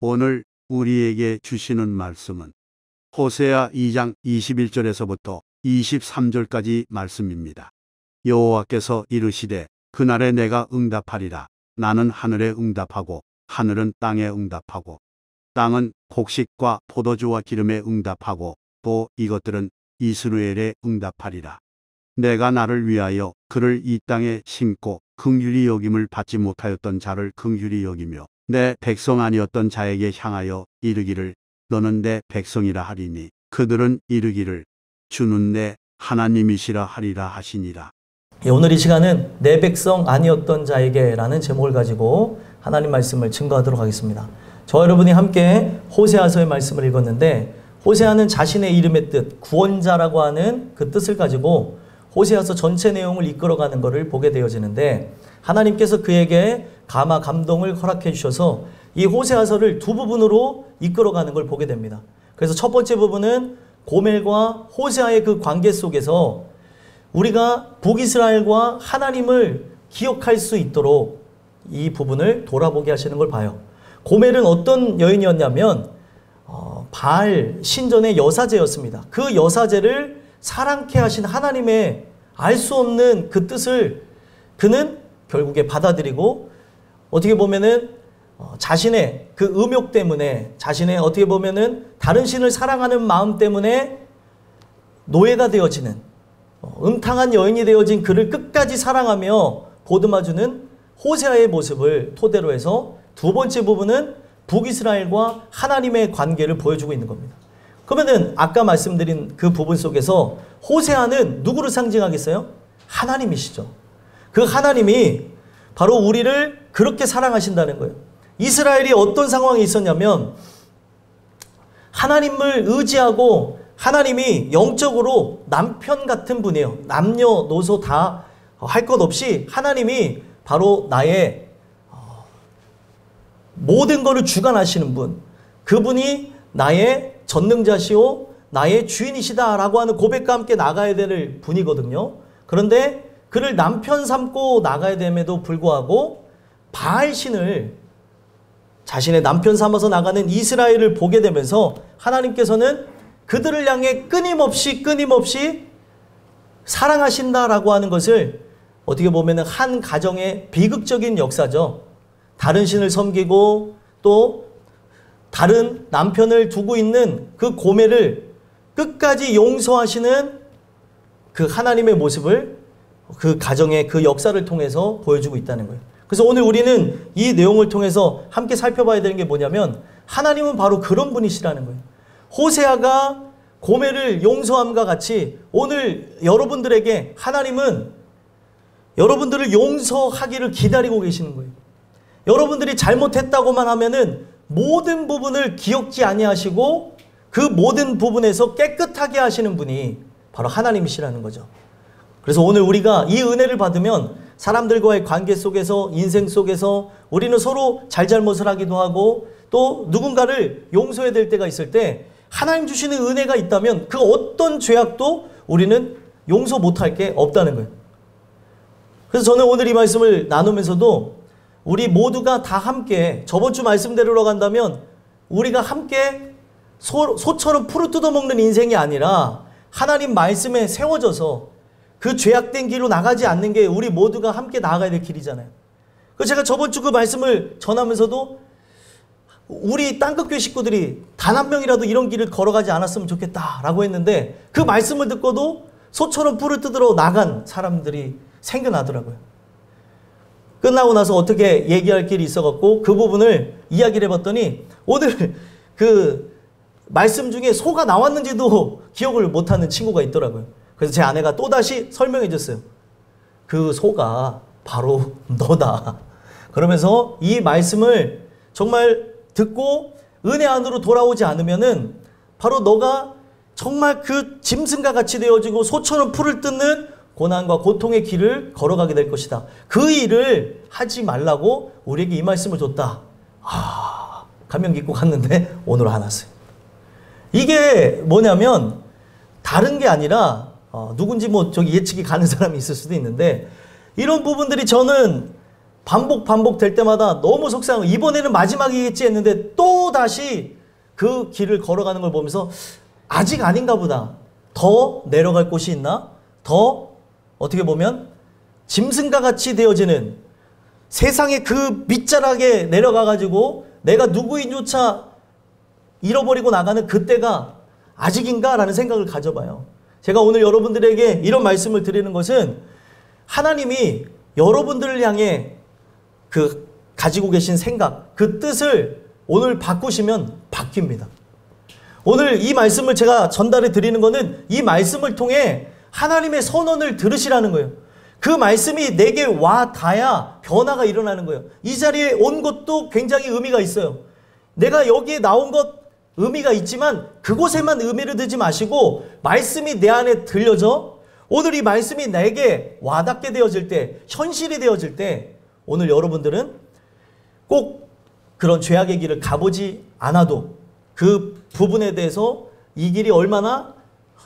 오늘 우리에게 주시는 말씀은 호세아 2장 21절에서부터 23절까지 말씀입니다. 여호와께서 이르시되 그날에 내가 응답하리라. 나는 하늘에 응답하고 하늘은 땅에 응답하고 땅은 곡식과 포도주와 기름에 응답하고 또 이것들은 이스라엘에 응답하리라. 내가 나를 위하여 그를 이 땅에 심고 긍휼히 여김을 받지 못하였던 자를 긍휼히 여기며 내 백성 아니었던 자에게 향하여 이르기를 너는 내 백성이라 하리니 그들은 이르기를 주는 내 하나님이시라 하리라 하시니라. 오늘 이 시간은 내 백성 아니었던 자에게 라는 제목을 가지고 하나님 말씀을 증거하도록 하겠습니다. 저와 여러분이 함께 호세아서의 말씀을 읽었는데 호세아는 자신의 이름의 뜻, 구원자라고 하는 그 뜻을 가지고 호세아서 전체 내용을 이끌어가는 것을 보게 되어지는데 하나님께서 그에게 감동을 허락해 주셔서 이 호세아서를 두 부분으로 이끌어가는 걸 보게 됩니다. 그래서 첫 번째 부분은 고멜과 호세아의 그 관계 속에서 우리가 북이스라엘과 하나님을 기억할 수 있도록 이 부분을 돌아보게 하시는 걸 봐요. 고멜은 어떤 여인이었냐면 바알 신전의 여사제였습니다. 그 여사제를 사랑케 하신 하나님의 알 수 없는 그 뜻을 그는 결국에 받아들이고 어떻게 보면은 자신의 그 음욕 때문에 자신의 어떻게 보면은 다른 신을 사랑하는 마음 때문에 노예가 되어지는 음탕한 여인이 되어진 그를 끝까지 사랑하며 보듬어주는 호세아의 모습을 토대로 해서 두 번째 부분은 북이스라엘과 하나님의 관계를 보여주고 있는 겁니다. 그러면은 아까 말씀드린 그 부분 속에서 호세아는 누구를 상징하겠어요? 하나님이시죠. 그 하나님이 바로 우리를 그렇게 사랑하신다는 거예요. 이스라엘이 어떤 상황이 있었냐면 하나님을 의지하고 하나님이 영적으로 남편 같은 분이에요. 남녀노소 다 할 것 없이 하나님이 바로 나의 모든 것을 주관하시는 분, 그분이 나의 전능자시오 나의 주인이시다라고 하는 고백과 함께 나가야 될 분이거든요. 그런데 그를 남편 삼고 나가야 됨에도 불구하고 바알신을 자신의 남편 삼아서 나가는 이스라엘을 보게 되면서 하나님께서는 그들을 향해 끊임없이 사랑하신다라고 하는 것을 어떻게 보면 한 가정의 비극적인 역사죠. 다른 신을 섬기고 또 다른 남편을 두고 있는 그 고멜을 끝까지 용서하시는 그 하나님의 모습을 그 가정의 그 역사를 통해서 보여주고 있다는 거예요. 그래서 오늘 우리는 이 내용을 통해서 함께 살펴봐야 되는 게 뭐냐면 하나님은 바로 그런 분이시라는 거예요. 호세아가 고멜을 용서함과 같이 오늘 여러분들에게 하나님은 여러분들을 용서하기를 기다리고 계시는 거예요. 여러분들이 잘못했다고만 하면은 모든 부분을 기억지 아니하시고 그 모든 부분에서 깨끗하게 하시는 분이 바로 하나님이시라는 거죠. 그래서 오늘 우리가 이 은혜를 받으면 사람들과의 관계 속에서 인생 속에서 우리는 서로 잘잘못을 하기도 하고 또 누군가를 용서해야 될 때가 있을 때 하나님 주시는 은혜가 있다면 그 어떤 죄악도 우리는 용서 못할 게 없다는 거예요. 그래서 저는 오늘 이 말씀을 나누면서도 우리 모두가 다 함께 저번 주 말씀대로 간다면 우리가 함께 소처럼 풀을 뜯어먹는 인생이 아니라 하나님 말씀에 세워져서 그 죄악된 길로 나가지 않는 게 우리 모두가 함께 나아가야 될 길이잖아요. 그래서 제가 저번 주 그 말씀을 전하면서도 우리 땅끝교회 식구들이 단 한 명이라도 이런 길을 걸어가지 않았으면 좋겠다라고 했는데 그 말씀을 듣고도 소처럼 풀을 뜯으러 나간 사람들이 생겨나더라고요. 끝나고 나서 어떻게 얘기할 길이 있어갖고 그 부분을 이야기를 해봤더니 오늘 그 말씀 중에 소가 나왔는지도 기억을 못하는 친구가 있더라고요. 그래서 제 아내가 또다시 설명해 줬어요. 그 소가 바로 너다. 그러면서 이 말씀을 정말 듣고 은혜 안으로 돌아오지 않으면은 바로 너가 정말 그 짐승과 같이 되어지고 소처럼 풀을 뜯는 고난과 고통의 길을 걸어가게 될 것이다. 그 일을 하지 말라고 우리에게 이 말씀을 줬다. 감명 깊고 갔는데 오늘 안 왔어요. 이게 뭐냐면 다른 게 아니라 누군지 뭐 저기 예측이 가는 사람이 있을 수도 있는데 이런 부분들이 저는 반복될 때마다 너무 속상하고 이번에는 마지막이겠지 했는데 또 다시 그 길을 걸어가는 걸 보면서 아직 아닌가 보다. 더 내려갈 곳이 있나? 더 어떻게 보면 짐승과 같이 되어지는 세상의 그 밑자락에 내려가가지고 내가 누구인조차 잃어버리고 나가는 그때가 아직인가? 라는 생각을 가져봐요. 제가 오늘 여러분들에게 이런 말씀을 드리는 것은 하나님이 여러분들을 향해 그 가지고 계신 생각, 그 뜻을 오늘 바꾸시면 바뀝니다. 오늘 이 말씀을 제가 전달해 드리는 것은 이 말씀을 통해 하나님의 선언을 들으시라는 거예요. 그 말씀이 내게 와 닿아야 변화가 일어나는 거예요. 이 자리에 온 것도 굉장히 의미가 있어요. 내가 여기에 나온 것 의미가 있지만 그곳에만 의미를 두지 마시고 말씀이 내 안에 들려져 오늘 이 말씀이 내게 와닿게 되어질 때, 현실이 되어질 때 오늘 여러분들은 꼭 그런 죄악의 길을 가보지 않아도 그 부분에 대해서 이 길이 얼마나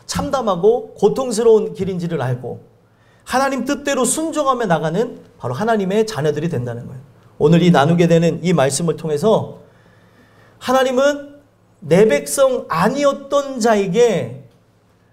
참담하고 고통스러운 길인지를 알고 하나님 뜻대로 순종하며 나가는 바로 하나님의 자녀들이 된다는 거예요. 오늘 이 나누게 되는 이 말씀을 통해서 하나님은 내 백성 아니었던 자에게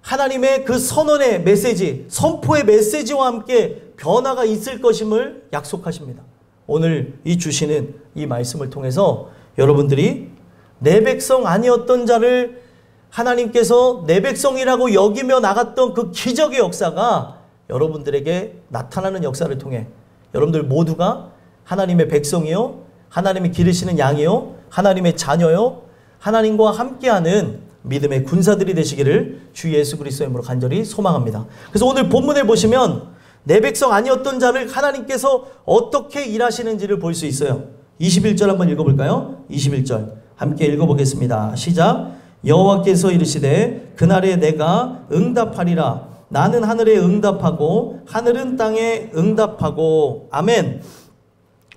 하나님의 그 선언의 메시지, 선포의 메시지와 함께 변화가 있을 것임을 약속하십니다. 오늘 이 주시는 이 말씀을 통해서 여러분들이 내 백성 아니었던 자를 하나님께서 내 백성이라고 여기며 나갔던 그 기적의 역사가 여러분들에게 나타나는 역사를 통해 여러분들 모두가 하나님의 백성이요, 하나님이 기르시는 양이요, 하나님의 자녀요, 하나님과 함께하는 믿음의 군사들이 되시기를 주 예수 그리스도의 이름으로 간절히 소망합니다. 그래서 오늘 본문에 보시면 내 백성 아니었던 자를 하나님께서 어떻게 일하시는지를 볼 수 있어요. 21절 한번 읽어볼까요? 21절 함께 읽어보겠습니다. 시작. 여호와께서 이르시되 그날에 내가 응답하리라. 나는 하늘에 응답하고 하늘은 땅에 응답하고. 아멘.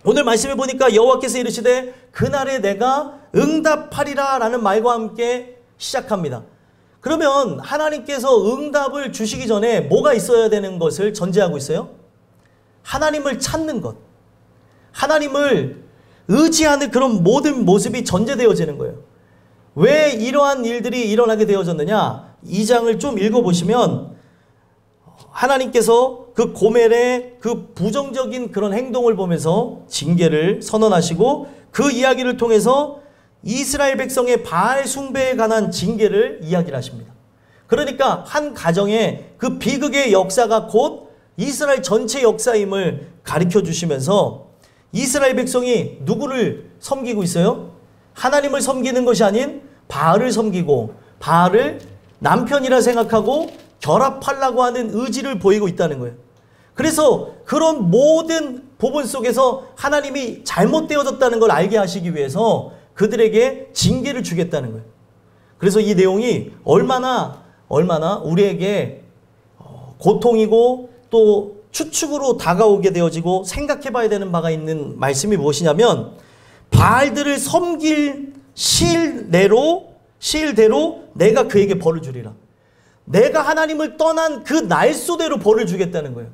오늘 말씀해 보니까 여호와께서 이르시되 그날에 내가 응답하리라 라는 말과 함께 시작합니다. 그러면 하나님께서 응답을 주시기 전에 뭐가 있어야 되는 것을 전제하고 있어요? 하나님을 찾는 것, 하나님을 의지하는 그런 모든 모습이 전제되어지는 거예요. 왜 이러한 일들이 일어나게 되어졌느냐? 2장을 좀 읽어보시면 하나님께서 그 고멜의 그 부정적인 그런 행동을 보면서 징계를 선언하시고 그 이야기를 통해서 이스라엘 백성의 바알 숭배에 관한 징계를 이야기를 하십니다. 그러니까 한 가정의 그 비극의 역사가 곧 이스라엘 전체 역사임을 가르쳐 주시면서 이스라엘 백성이 누구를 섬기고 있어요? 하나님을 섬기는 것이 아닌 바알을 섬기고 바알을 남편이라 생각하고 결합하려고 하는 의지를 보이고 있다는 거예요. 그래서 그런 모든 부분 속에서 하나님이 잘못되어졌다는 걸 알게 하시기 위해서 그들에게 징계를 주겠다는 거예요. 그래서 이 내용이 얼마나 우리에게 고통이고 또 추측으로 다가오게 되어지고 생각해 봐야 되는 바가 있는 말씀이 무엇이냐면 바알들을 섬길 시일대로 내가 그에게 벌을 주리라. 내가 하나님을 떠난 그 날수대로 벌을 주겠다는 거예요.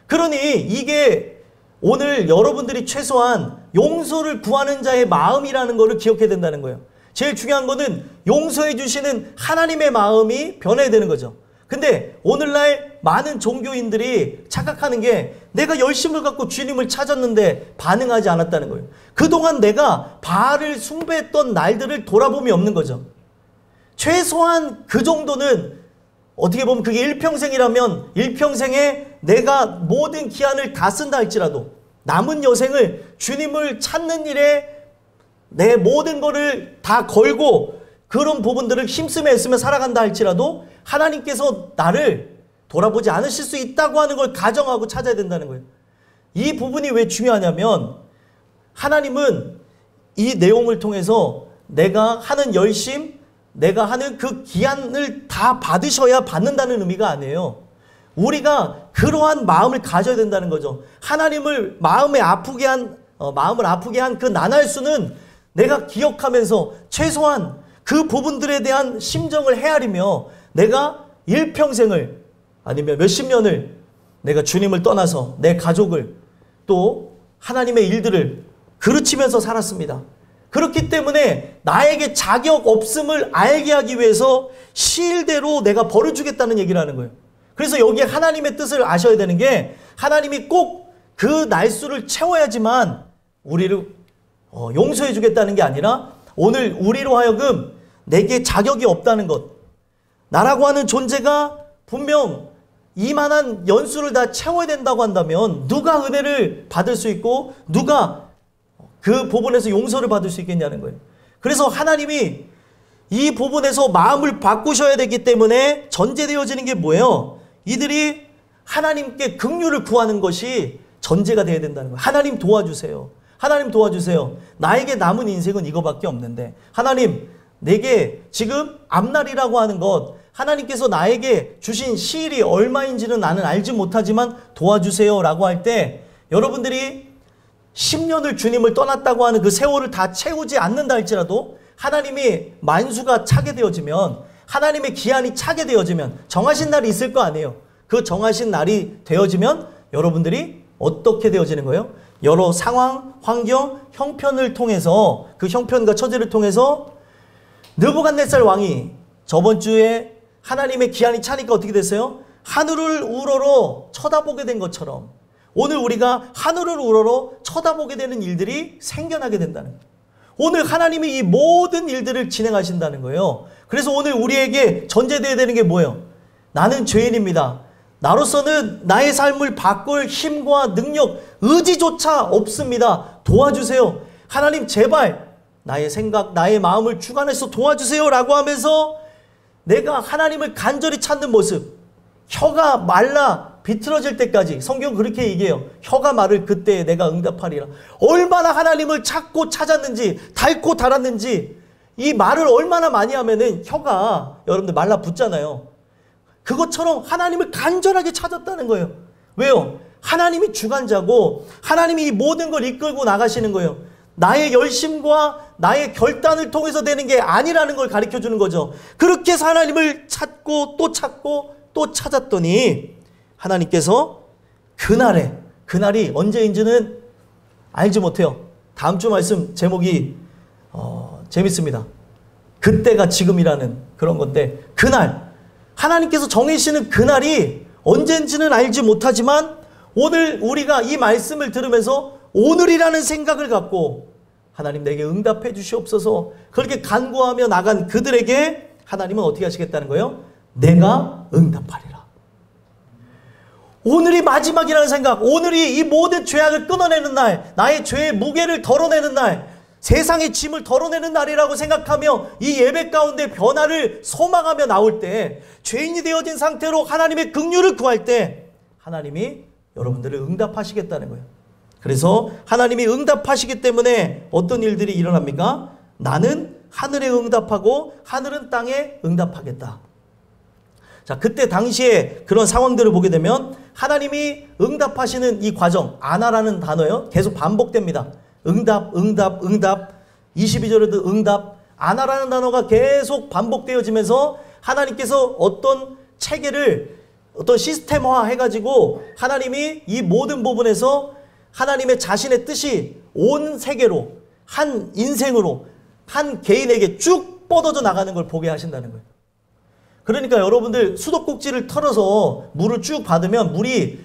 그러니 이게 오늘 여러분들이 최소한 용서를 구하는 자의 마음이라는 것을 기억해야 된다는 거예요. 제일 중요한 거는 용서해 주시는 하나님의 마음이 변해야 되는 거죠. 근데 오늘날 많은 종교인들이 착각하는 게 내가 열심을 갖고 주님을 찾았는데 반응하지 않았다는 거예요. 그동안 내가 바알을 숭배했던 날들을 돌아봄이 없는 거죠. 최소한 그 정도는 어떻게 보면 그게 일평생이라면 일평생에 내가 모든 기한을 다 쓴다 할지라도 남은 여생을 주님을 찾는 일에 내 모든 거를 다 걸고 그런 부분들을 힘쓰며 애쓰며 살아간다 할지라도 하나님께서 나를 돌아보지 않으실 수 있다고 하는 걸 가정하고 찾아야 된다는 거예요. 이 부분이 왜 중요하냐면 하나님은 이 내용을 통해서 내가 하는 열심, 내가 하는 그 기한을 다 받으셔야 받는다는 의미가 아니에요. 우리가 그러한 마음을 가져야 된다는 거죠. 하나님을 마음을 아프게 한 그 나날수는 내가 기억하면서 최소한 그 부분들에 대한 심정을 헤아리며 내가 일평생을 아니면 몇십 년을 내가 주님을 떠나서 내 가족을 또 하나님의 일들을 그르치면서 살았습니다. 그렇기 때문에 나에게 자격 없음을 알게 하기 위해서 시일대로 내가 벌을 주겠다는 얘기를 하는 거예요. 그래서 여기에 하나님의 뜻을 아셔야 되는 게 하나님이 꼭 그 날수를 채워야지만 우리를 용서해 주겠다는 게 아니라 오늘 우리로 하여금 내게 자격이 없다는 것, 나라고 하는 존재가 분명 이만한 연수를 다 채워야 된다고 한다면 누가 은혜를 받을 수 있고 누가 그 부분에서 용서를 받을 수 있겠냐는 거예요. 그래서 하나님이 이 부분에서 마음을 바꾸셔야 되기 때문에 전제되어지는 게 뭐예요? 이들이 하나님께 긍휼을 구하는 것이 전제가 되어야 된다는 거예요. 하나님 도와주세요. 하나님 도와주세요. 나에게 남은 인생은 이거밖에 없는데 하나님 내게 지금 앞날이라고 하는 것 하나님께서 나에게 주신 시일이 얼마인지는 나는 알지 못하지만 도와주세요 라고 할 때 여러분들이 10년을 주님을 떠났다고 하는 그 세월을 다 채우지 않는다 할지라도 하나님이 만수가 차게 되어지면 하나님의 기한이 차게 되어지면 정하신 날이 있을 거 아니에요. 그 정하신 날이 되어지면 여러분들이 어떻게 되어지는 거예요? 여러 상황, 환경, 형편을 통해서 그 형편과 처지를 통해서 느부갓네살 왕이 저번 주에 하나님의 기한이 차니까 어떻게 됐어요? 하늘을 우러러 쳐다보게 된 것처럼 오늘 우리가 하늘을 우러러 쳐다보게 되는 일들이 생겨나게 된다는 거예요. 오늘 하나님이 이 모든 일들을 진행하신다는 거예요. 그래서 오늘 우리에게 전제되어야 되는 게 뭐예요? 나는 죄인입니다. 나로서는 나의 삶을 바꿀 힘과 능력, 의지조차 없습니다. 도와주세요. 하나님 제발 나의 생각, 나의 마음을 주관해서 도와주세요 라고 하면서 내가 하나님을 간절히 찾는 모습, 혀가 말라 비틀어질 때까지 성경 그렇게 얘기해요. 혀가 마를 그때에 내가 응답하리라. 얼마나 하나님을 찾고 찾았는지 닳고 닳았는지 이 말을 얼마나 많이 하면은 혀가 여러분들 말라 붙잖아요. 그것처럼 하나님을 간절하게 찾았다는 거예요. 왜요? 하나님이 주관자고 하나님이 이 모든 걸 이끌고 나가시는 거예요. 나의 열심과 나의 결단을 통해서 되는 게 아니라는 걸 가르쳐 주는 거죠. 그렇게 해서 하나님을 찾고 또 찾았더니 하나님께서 그날이 언제인지는 알지 못해요. 다음 주 말씀 제목이 재밌습니다. 그때가 지금이라는 그런 건데 그날 하나님께서 정해주시는 그날이 언젠지는 알지 못하지만 오늘 우리가 이 말씀을 들으면서 오늘이라는 생각을 갖고 하나님 내게 응답해 주시옵소서 그렇게 간구하며 나간 그들에게 하나님은 어떻게 하시겠다는 거예요? 내가 응답하리라. 오늘이 마지막이라는 생각, 오늘이 이 모든 죄악을 끊어내는 날, 나의 죄의 무게를 덜어내는 날, 세상의 짐을 덜어내는 날이라고 생각하며 이 예배 가운데 변화를 소망하며 나올 때 죄인이 되어진 상태로 하나님의 긍휼을 구할 때 하나님이 여러분들을 응답하시겠다는 거예요. 그래서 하나님이 응답하시기 때문에 어떤 일들이 일어납니까? 나는 하늘에 응답하고 하늘은 땅에 응답하겠다. 자, 그때 당시에 그런 상황들을 보게 되면 하나님이 응답하시는 이 과정, 아나라는 단어요. 계속 반복됩니다. 응답, 22절에도 응답, 아나라는 단어가 계속 반복되어지면서 하나님께서 어떤 체계를 어떤 시스템화 해가지고 하나님이 이 모든 부분에서 하나님의 자신의 뜻이 온 세계로, 한 인생으로, 한 개인에게 쭉 뻗어져 나가는 걸 보게 하신다는 거예요. 그러니까 여러분들 수도꼭지를 털어서 물을 쭉 받으면 물이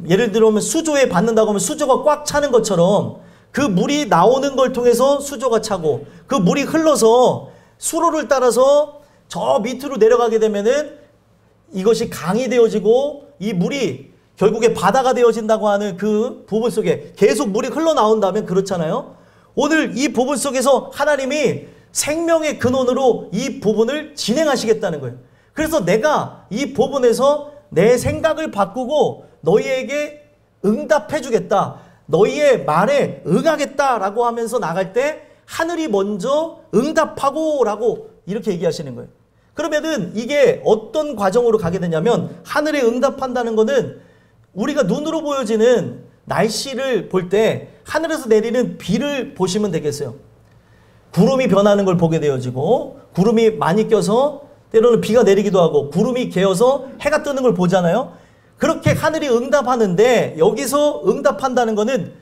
예를 들면 수조에 받는다고 하면 수조가 꽉 차는 것처럼 그 물이 나오는 걸 통해서 수조가 차고 그 물이 흘러서 수로를 따라서 저 밑으로 내려가게 되면은 이것이 강이 되어지고 이 물이 결국에 바다가 되어진다고 하는 그 부분 속에 계속 물이 흘러나온다면 그렇잖아요. 오늘 이 부분 속에서 하나님이 생명의 근원으로 이 부분을 진행하시겠다는 거예요. 그래서 내가 이 부분에서 내 생각을 바꾸고 너희에게 응답해 주겠다. 너희의 말에 응하겠다라고 하면서 나갈 때 하늘이 먼저 응답하고 라고 이렇게 얘기하시는 거예요. 그러면은 이게 어떤 과정으로 가게 되냐면 하늘에 응답한다는 거는 우리가 눈으로 보여지는 날씨를 볼 때 하늘에서 내리는 비를 보시면 되겠어요. 구름이 변하는 걸 보게 되어지고 구름이 많이 껴서 때로는 비가 내리기도 하고 구름이 개어서 해가 뜨는 걸 보잖아요. 그렇게 하늘이 응답하는데 여기서 응답한다는 거는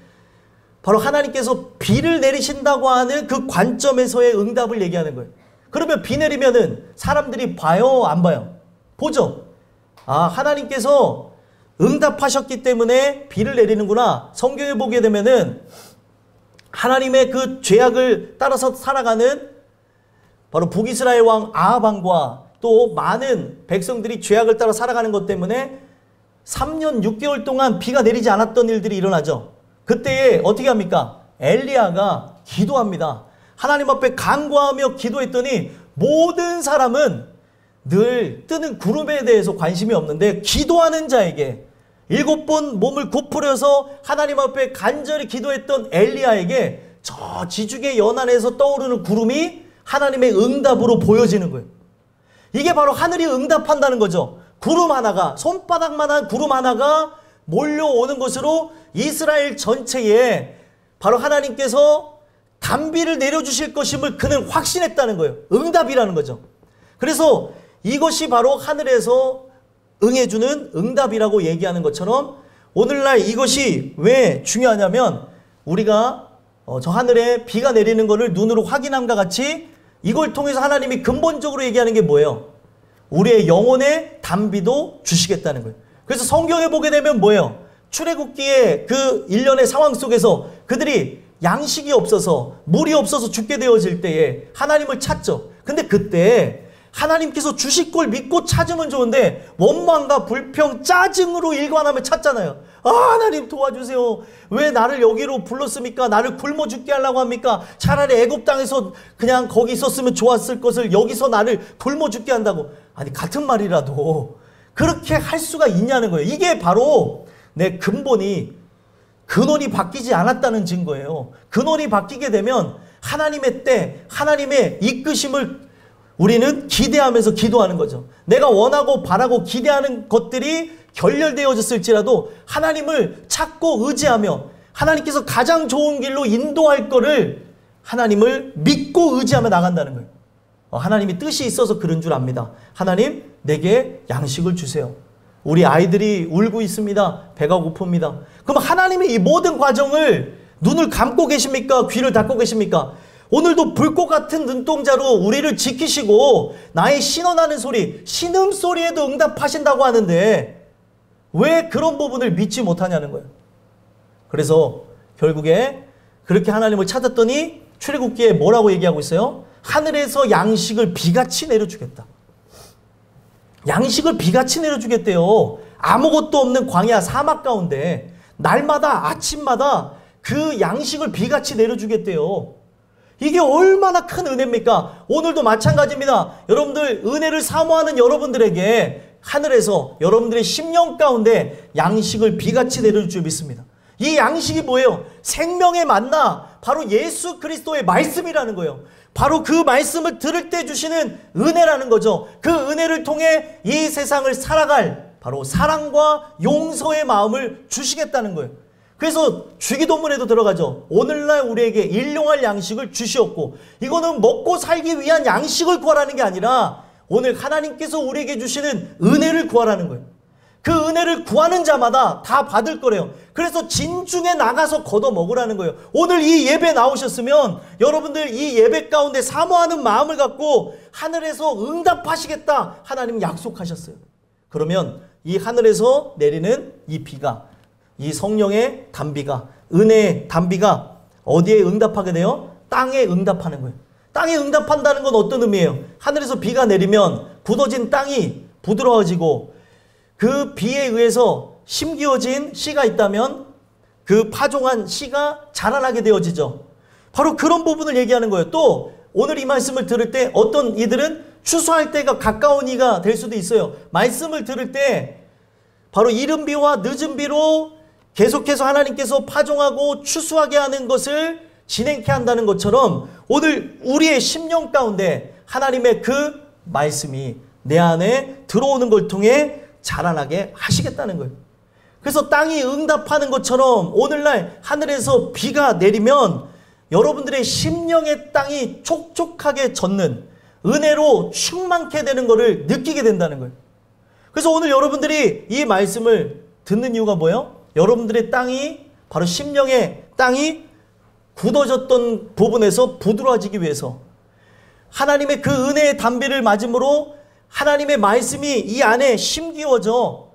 바로 하나님께서 비를 내리신다고 하는 그 관점에서의 응답을 얘기하는 거예요. 그러면 비 내리면은 사람들이 봐요, 안 봐요? 보죠. 아, 하나님께서 응답하셨기 때문에 비를 내리는구나. 성경에 보게 되면은 하나님의 그 죄악을 따라서 살아가는 바로 북이스라엘 왕 아합 왕과 또 많은 백성들이 죄악을 따라 살아가는 것 때문에 3년 6개월 동안 비가 내리지 않았던 일들이 일어나죠. 그때에 어떻게 합니까? 엘리야가 기도합니다. 하나님 앞에 간구하며 기도했더니 모든 사람은 늘 뜨는 구름에 대해서 관심이 없는데 기도하는 자에게 7번 몸을 굽부려서 하나님 앞에 간절히 기도했던 엘리야에게 저 지중해 연안에서 떠오르는 구름이 하나님의 응답으로 보여지는 거예요. 이게 바로 하늘이 응답한다는 거죠. 구름 하나가, 손바닥만한 구름 하나가 몰려오는 것으로 이스라엘 전체에 바로 하나님께서 단비를 내려주실 것임을 그는 확신했다는 거예요. 응답이라는 거죠. 그래서 이것이 바로 하늘에서 응해주는 응답이라고 얘기하는 것처럼 오늘날 이것이 왜 중요하냐면 우리가 저 하늘에 비가 내리는 것을 눈으로 확인함과 같이 이걸 통해서 하나님이 근본적으로 얘기하는 게 뭐예요? 우리의 영혼의 단비도 주시겠다는 거예요. 그래서 성경에 보게 되면 뭐예요? 출애굽기의 그 일련의 상황 속에서 그들이 양식이 없어서 물이 없어서 죽게 되어질 때에 하나님을 찾죠. 근데 그때 하나님께서 주실 걸 믿고 찾으면 좋은데 원망과 불평, 짜증으로 일관하며 찾잖아요. 아, 하나님 도와주세요. 왜 나를 여기로 불렀습니까? 나를 굶어 죽게 하려고 합니까? 차라리 애굽 땅에서 그냥 거기 있었으면 좋았을 것을 여기서 나를 굶어 죽게 한다고. 아니, 같은 말이라도 그렇게 할 수가 있냐는 거예요. 이게 바로 내 근본이 근원이 바뀌지 않았다는 증거예요. 근원이 바뀌게 되면 하나님의 때, 하나님의 이끄심을 우리는 기대하면서 기도하는 거죠. 내가 원하고 바라고 기대하는 것들이 결렬되어졌을지라도 하나님을 찾고 의지하며 하나님께서 가장 좋은 길로 인도할 거를 하나님을 믿고 의지하며 나간다는 거예요. 하나님이 뜻이 있어서 그런 줄 압니다. 하나님, 내게 양식을 주세요. 우리 아이들이 울고 있습니다. 배가 고픕니다. 그럼 하나님이 이 모든 과정을 눈을 감고 계십니까? 귀를 닫고 계십니까? 오늘도 불꽃 같은 눈동자로 우리를 지키시고 나의 신원하는 소리, 신음소리에도 응답하신다고 하는데 왜 그런 부분을 믿지 못하냐는 거예요. 그래서 결국에 그렇게 하나님을 찾았더니 출애굽기에 뭐라고 얘기하고 있어요? 하늘에서 양식을 비같이 내려주겠다. 양식을 비같이 내려주겠대요. 아무것도 없는 광야 사막 가운데 날마다 아침마다 그 양식을 비같이 내려주겠대요. 이게 얼마나 큰 은혜입니까? 오늘도 마찬가지입니다. 여러분들 은혜를 사모하는 여러분들에게 하늘에서 여러분들의 심령 가운데 양식을 비같이 내려줄 줄 믿습니다. 이 양식이 뭐예요? 생명의 만나, 바로 예수 그리스도의 말씀이라는 거예요. 바로 그 말씀을 들을 때 주시는 은혜라는 거죠. 그 은혜를 통해 이 세상을 살아갈 바로 사랑과 용서의 마음을 주시겠다는 거예요. 그래서 주기도문에도 들어가죠. 오늘날 우리에게 일용할 양식을 주시옵고, 이거는 먹고 살기 위한 양식을 구하라는 게 아니라 오늘 하나님께서 우리에게 주시는 은혜를 구하라는 거예요. 그 은혜를 구하는 자마다 다 받을 거래요. 그래서 진중에 나가서 걷어 먹으라는 거예요. 오늘 이 예배 나오셨으면 여러분들 이 예배 가운데 사모하는 마음을 갖고 하늘에서 응답하시겠다 하나님 약속하셨어요. 그러면 이 하늘에서 내리는 이 비가, 이 성령의 단비가, 은혜의 단비가 어디에 응답하게 돼요? 땅에 응답하는 거예요. 땅에 응답한다는 건 어떤 의미예요? 하늘에서 비가 내리면 굳어진 땅이 부드러워지고 그 비에 의해서 심기어진 씨가 있다면 그 파종한 씨가 자라나게 되어지죠. 바로 그런 부분을 얘기하는 거예요. 또 오늘 이 말씀을 들을 때 어떤 이들은 추수할 때가 가까운 이가 될 수도 있어요. 말씀을 들을 때 바로 이른 비와 늦은 비로 계속해서 하나님께서 파종하고 추수하게 하는 것을 진행케 한다는 것처럼 오늘 우리의 심령 가운데 하나님의 그 말씀이 내 안에 들어오는 걸 통해 자라나게 하시겠다는 거예요. 그래서 땅이 응답하는 것처럼 오늘날 하늘에서 비가 내리면 여러분들의 심령의 땅이 촉촉하게 젖는 은혜로 충만케 되는 것을 느끼게 된다는 거예요. 그래서 오늘 여러분들이 이 말씀을 듣는 이유가 뭐예요? 여러분들의 땅이 바로 심령의 땅이 굳어졌던 부분에서 부드러워지기 위해서 하나님의 그 은혜의 담비를 맞음으로 하나님의 말씀이 이 안에 심기워져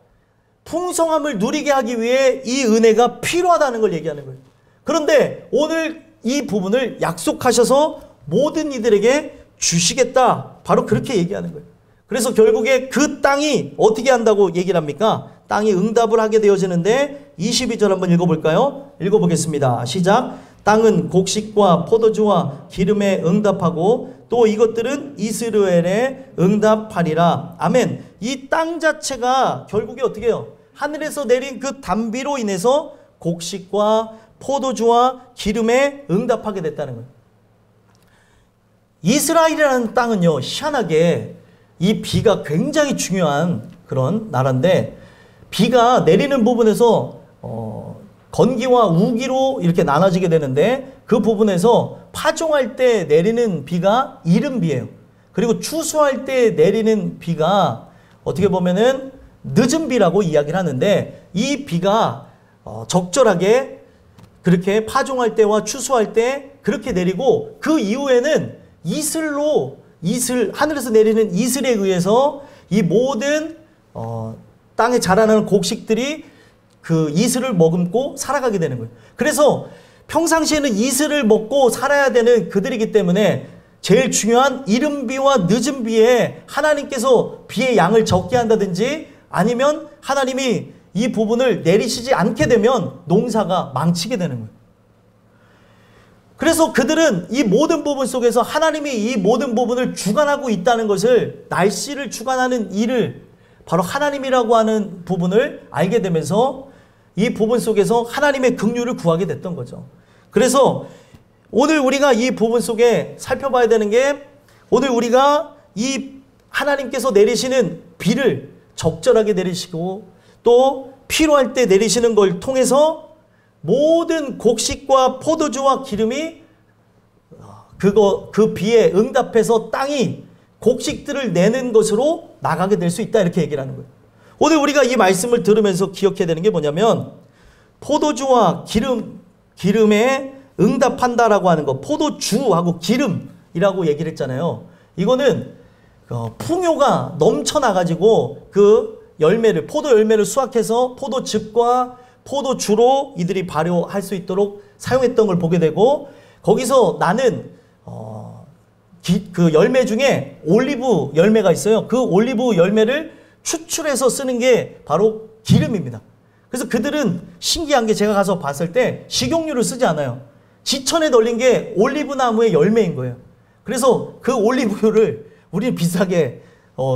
풍성함을 누리게 하기 위해 이 은혜가 필요하다는 걸 얘기하는 거예요. 그런데 오늘 이 부분을 약속하셔서 모든 이들에게 주시겠다. 바로 그렇게 얘기하는 거예요. 그래서 결국에 그 땅이 어떻게 한다고 얘기를 합니까? 땅이 응답을 하게 되어지는데 22절 한번 읽어볼까요? 읽어보겠습니다. 시작. 땅은 곡식과 포도주와 기름에 응답하고 또 이것들은 이스라엘에 응답하리라. 아멘. 이 땅 자체가 결국에 어떻게 해요? 하늘에서 내린 그 담비로 인해서 곡식과 포도주와 기름에 응답하게 됐다는 거예요. 이스라엘이라는 땅은요, 희한하게 이 비가 굉장히 중요한 그런 나라인데, 비가 내리는 부분에서 건기와 우기로 이렇게 나눠지게 되는데, 그 부분에서 파종할 때 내리는 비가 이른 비예요. 그리고 추수할 때 내리는 비가 어떻게 보면은 늦은 비라고 이야기를 하는데, 이 비가 적절하게 그렇게 파종할 때와 추수할 때 그렇게 내리고, 그 이후에는 하늘에서 내리는 이슬에 의해서 이 모든 땅에 자라는 곡식들이 그 이슬을 머금고 살아가게 되는 거예요. 그래서 평상시에는 이슬을 먹고 살아야 되는 그들이기 때문에 제일 중요한 이른 비와 늦은 비에 하나님께서 비의 양을 적게 한다든지 아니면 하나님이 이 부분을 내리시지 않게 되면 농사가 망치게 되는 거예요. 그래서 그들은 이 모든 부분 속에서 하나님이 이 모든 부분을 주관하고 있다는 것을, 날씨를 주관하는 일을 바로 하나님이라고 하는 부분을 알게 되면서 이 부분 속에서 하나님의 긍휼을 구하게 됐던 거죠. 그래서 오늘 우리가 이 부분 속에 살펴봐야 되는 게, 오늘 우리가 이 하나님께서 내리시는 비를 적절하게 내리시고 또 필요할 때 내리시는 걸 통해서 모든 곡식과 포도주와 기름이 그 비에 응답해서 땅이 곡식들을 내는 것으로 나가게 될 수 있다, 이렇게 얘기를 하는 거예요. 오늘 우리가 이 말씀을 들으면서 기억해야 되는 게 뭐냐면, 포도주와 기름에 응답한다라고 하는 거, 포도주하고 기름이라고 얘기를 했잖아요. 이거는 풍요가 넘쳐나가지고 그 열매를, 포도 열매를 수확해서 포도즙과 포도주로 이들이 발효할 수 있도록 사용했던 걸 보게 되고, 거기서 나는 그 열매 중에 올리브 열매가 있어요. 그 올리브 열매를 추출해서 쓰는 게 바로 기름입니다. 그래서 그들은 신기한 게, 제가 가서 봤을 때 식용유를 쓰지 않아요. 지천에 널린 게 올리브 나무의 열매인 거예요. 그래서 그 올리브유를 우리는 비싸게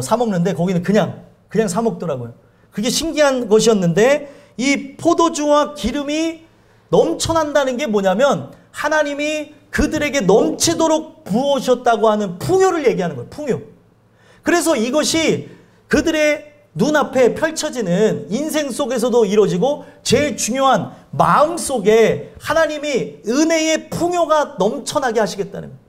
사 먹는데 거기는 그냥 사 먹더라고요. 그게 신기한 것이었는데, 이 포도주와 기름이 넘쳐난다는 게 뭐냐면 하나님이 그들에게 넘치도록 부어오셨다고 하는 풍요를 얘기하는 거예요. 풍요. 그래서 이것이 그들의 눈앞에 펼쳐지는 인생 속에서도 이루어지고, 제일 중요한 마음 속에 하나님이 은혜의 풍요가 넘쳐나게 하시겠다는 거예요.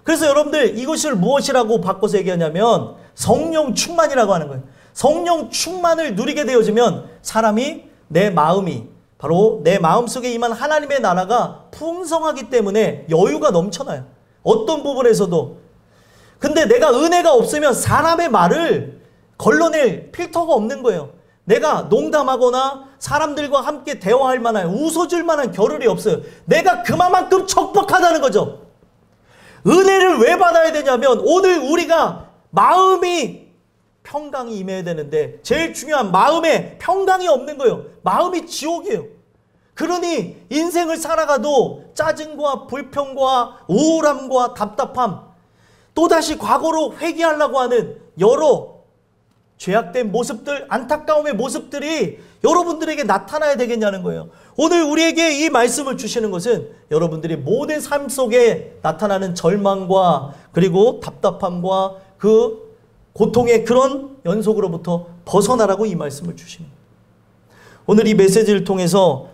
그래서 여러분들, 이것을 무엇이라고 바꿔서 얘기하냐면 성령 충만이라고 하는 거예요. 성령 충만을 누리게 되어지면 사람이, 내 마음이, 바로 내 마음속에 임한 하나님의 나라가 풍성하기 때문에 여유가 넘쳐나요. 어떤 부분에서도. 근데 내가 은혜가 없으면 사람의 말을 걸러낼 필터가 없는 거예요. 내가 농담하거나 사람들과 함께 대화할 만한, 웃어줄 만한 겨를이 없어요. 내가 그만큼 척박하다는 거죠. 은혜를 왜 받아야 되냐면, 오늘 우리가 마음이 평강이 임해야 되는데 제일 중요한 마음에 평강이 없는 거예요. 마음이 지옥이에요. 그러니 인생을 살아가도 짜증과 불평과 우울함과 답답함, 또다시 과거로 회귀하려고 하는 여러 죄악된 모습들, 안타까움의 모습들이 여러분들에게 나타나야 되겠냐는 거예요. 오늘 우리에게 이 말씀을 주시는 것은 여러분들이 모든 삶 속에 나타나는 절망과 그리고 답답함과 그 고통의 그런 연속으로부터 벗어나라고 이 말씀을 주시는 거예요. 오늘 이 메시지를 통해서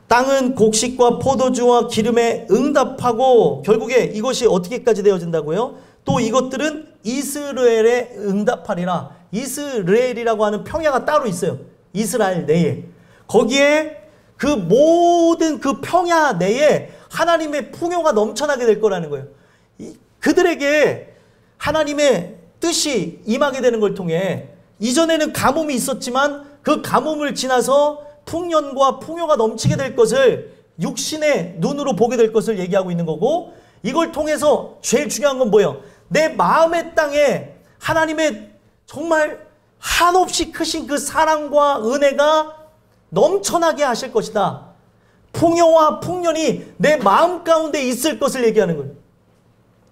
땅은 곡식과 포도주와 기름에 응답하고, 결국에 이것이 어떻게까지 되어진다고요? 또 이것들은 이스라엘에 응답하리라. 이스라엘이라고 하는 평야가 따로 있어요. 이스라엘 내에. 거기에 그 모든 그 평야 내에 하나님의 풍요가 넘쳐나게 될 거라는 거예요. 그들에게 하나님의 뜻이 임하게 되는 걸 통해 이전에는 가뭄이 있었지만 그 가뭄을 지나서 풍년과 풍요가 넘치게 될 것을 육신의 눈으로 보게 될 것을 얘기하고 있는 거고, 이걸 통해서 제일 중요한 건 뭐예요? 내 마음의 땅에 하나님의 정말 한없이 크신 그 사랑과 은혜가 넘쳐나게 하실 것이다. 풍요와 풍년이 내 마음 가운데 있을 것을 얘기하는 거예요.